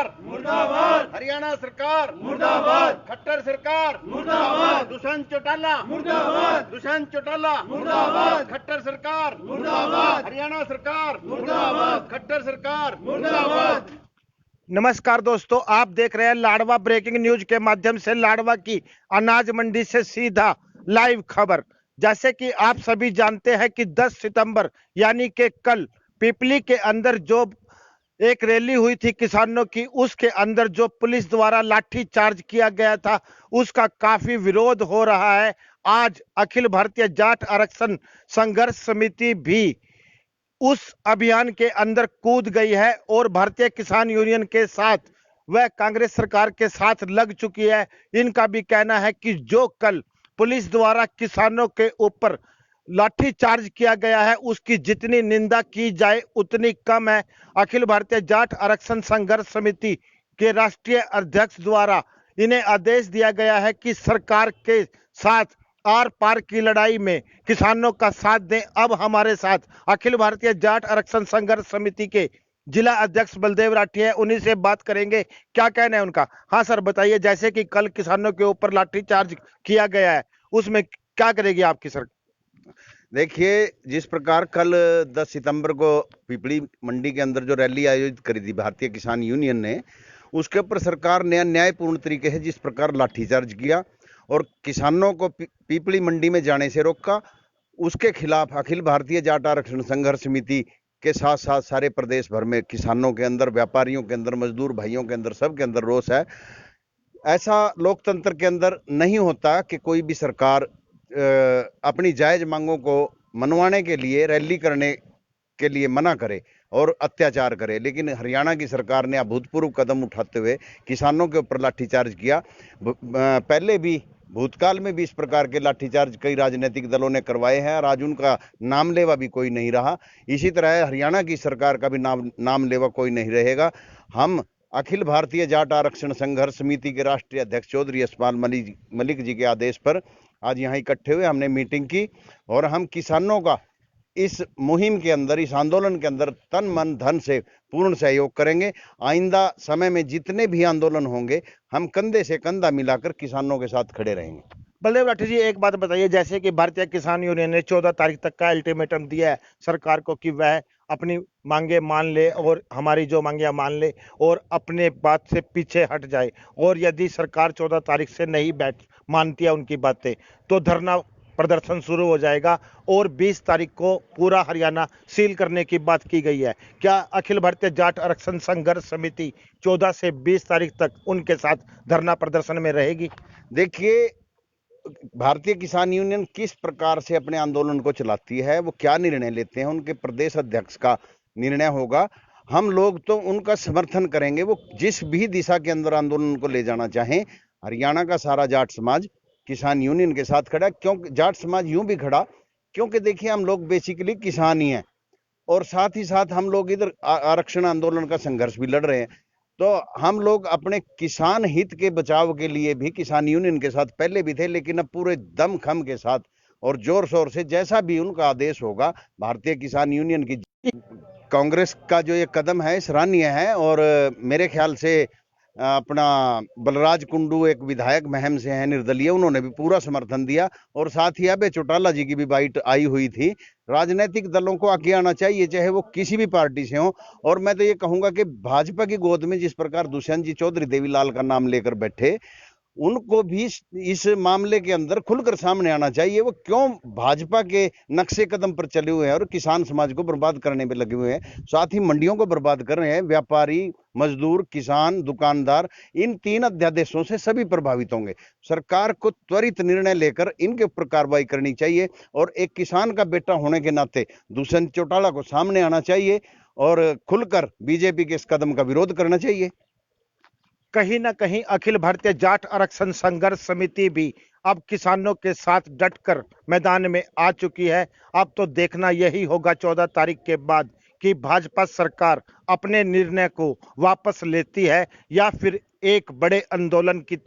सरकार मुर्दाबाद, हरियाणा सरकार मुर्दाबाद, खट्टर सरकार मुर्दाबाद, दुष्यंत चौटाला मुर्दाबाद, दुष्यंत चौटाला मुर्दाबाद, खट्टर सरकार मुर्दाबाद, हरियाणा सरकार मुर्दाबाद, खट्टर सरकार मुर्दाबाद। नमस्कार दोस्तों, आप देख रहे हैं लाडवा ब्रेकिंग न्यूज के माध्यम से लाडवा की अनाज मंडी से सीधा लाइव खबर। जैसे कि आप सभी जानते हैं कि 10 सितंबर यानी कि कल पिपली के अंदर जो एक रैली हुई थी किसानों की, उसके अंदर जो पुलिस द्वारा लाठी चार्ज किया गया था उसका काफी विरोध हो रहा है। आज अखिल भारतीय जाट आरक्षण संघर्ष समिति भी उस अभियान के अंदर कूद गई है और भारतीय किसान यूनियन के साथ वह कांग्रेस सरकार के साथ लग चुकी है। इनका भी कहना है कि जो कल पुलिस द्वारा किसानों के ऊपर लाठी चार्ज किया गया है उसकी जितनी निंदा की जाए उतनी कम है। अखिल भारतीय जाट आरक्षण संघर्ष समिति के राष्ट्रीय अध्यक्ष द्वारा इन्हें आदेश दिया गया है कि सरकार के साथ आर पार की लड़ाई में किसानों का साथ दें। अब हमारे साथ अखिल भारतीय जाट आरक्षण संघर्ष समिति के जिला अध्यक्ष बलदेव राठी है, उन्हीं से बात करेंगे। क्या कहना है उनका? हाँ सर, बताइए। जैसे कि कल किसानों के ऊपर लाठी चार्ज किया गया है, उसमें क्या करेगी आपकी सरकार? देखिए, जिस प्रकार कल 10 सितंबर को पिपली मंडी के अंदर जो रैली आयोजित करी थी भारतीय किसान यूनियन ने, उसके ऊपर सरकार ने न्यायपूर्ण तरीके से जिस प्रकार लाठीचार्ज किया और किसानों को पिपली मंडी में जाने से रोका, उसके खिलाफ अखिल भारतीय जाट आरक्षण संघर्ष समिति के साथ साथ सारे प्रदेश भर में किसानों के अंदर, व्यापारियों के अंदर, मजदूर भाइयों के अंदर, सबके अंदर रोष है। ऐसा लोकतंत्र के अंदर नहीं होता कि कोई भी सरकार अपनी जायज मांगों को मनवाने के लिए रैली करने के लिए मना करे और अत्याचार करे, लेकिन हरियाणा की सरकार ने अभूतपूर्व कदम उठाते हुए किसानों के ऊपर लाठीचार्ज किया। पहले भी भूतकाल में भी इस प्रकार के लाठीचार्ज कई राजनीतिक दलों ने करवाए हैं और आज उनका नाम लेवा भी कोई नहीं रहा। इसी तरह हरियाणा की सरकार का भी नाम लेवा कोई नहीं रहेगा। हम अखिल भारतीय जाट आरक्षण संघर्ष समिति के राष्ट्रीय अध्यक्ष चौधरी यशपाल मलिक जी के आदेश पर आज यहाँ इकट्ठे हुए, हमने मीटिंग की और हम किसानों का इस मुहिम के अंदर, इस आंदोलन के अंदर तन मन धन से पूर्ण सहयोग करेंगे। आइंदा समय में जितने भी आंदोलन होंगे हम कंधे से कंधा मिलाकर किसानों के साथ खड़े रहेंगे। बलदेव राठी जी, एक बात बताइए। जैसे कि भारतीय किसान यूनियन ने 14 तारीख तक का अल्टीमेटम दिया है सरकार को कि वह अपनी मांगे मान ले और हमारी जो मांगे मान ले और अपने बात से पीछे हट जाए, और यदि सरकार 14 तारीख से नहीं मानती है उनकी बातें तो धरना प्रदर्शन शुरू हो जाएगा और 20 तारीख को पूरा हरियाणा सील करने की बात की गई है। क्या अखिल भारतीय जाट आरक्षण संघर्ष समिति 14 से 20 तारीख तक उनके साथ धरना प्रदर्शन में रहेगी? देखिए, भारतीय किसान यूनियन किस प्रकार से अपने आंदोलन को चलाती है, वो क्या निर्णय लेते हैं, उनके प्रदेश अध्यक्ष का निर्णय होगा। हम लोग तो उनका समर्थन करेंगे, वो जिस भी दिशा के अंदर आंदोलन को ले जाना चाहें। हरियाणा का सारा जाट समाज किसान यूनियन के साथ खड़ा, क्योंकि जाट समाज यूं भी खड़ा क्योंकि देखिए हम लोग बेसिकली किसान ही हैं और साथ ही साथ हम लोग इधर आरक्षण आंदोलन का संघर्ष भी लड़ रहे हैं। तो हम लोग अपने किसान हित के बचाव के लिए भी किसान यूनियन के साथ पहले भी थे, लेकिन अब पूरे दमखम के साथ और जोर शोर से जैसा भी उनका आदेश होगा भारतीय किसान यूनियन की। कांग्रेस का जो ये कदम है सराहनीय है और मेरे ख्याल से अपना बलराज कुंडू एक विधायक महम से हैं निर्दलीय, उन्होंने भी पूरा समर्थन दिया और साथ ही अबे चौटाला जी की भी बाइट आई हुई थी। राजनीतिक दलों को आगे आना चाहिए, चाहे वो किसी भी पार्टी से हो। और मैं तो ये कहूंगा कि भाजपा की गोद में जिस प्रकार दुष्यंत जी चौधरी देवीलाल का नाम लेकर बैठे, उनको भी इस मामले के अंदर खुलकर सामने आना चाहिए। वो क्यों भाजपा के नक्शे कदम पर चले हुए हैं और किसान समाज को बर्बाद करने में लगे हुए हैं, साथ ही मंडियों को बर्बाद कर रहे हैं। व्यापारी, मजदूर, किसान, दुकानदार, इन 3 अध्यादेशों से सभी प्रभावित होंगे। सरकार को त्वरित निर्णय लेकर इनके ऊपर कार्रवाई करनी चाहिए और एक किसान का बेटा होने के नाते दुष्यंत चौटाला को सामने आना चाहिए और खुलकर बीजेपी के इस कदम का विरोध करना चाहिए। कहीं ना कहीं अखिल भारतीय जाट आरक्षण संघर्ष समिति भी अब किसानों के साथ डटकर मैदान में आ चुकी है। अब तो देखना यही होगा 14 तारीख के बाद कि भाजपा सरकार अपने निर्णय को वापस लेती है या फिर एक बड़े आंदोलन की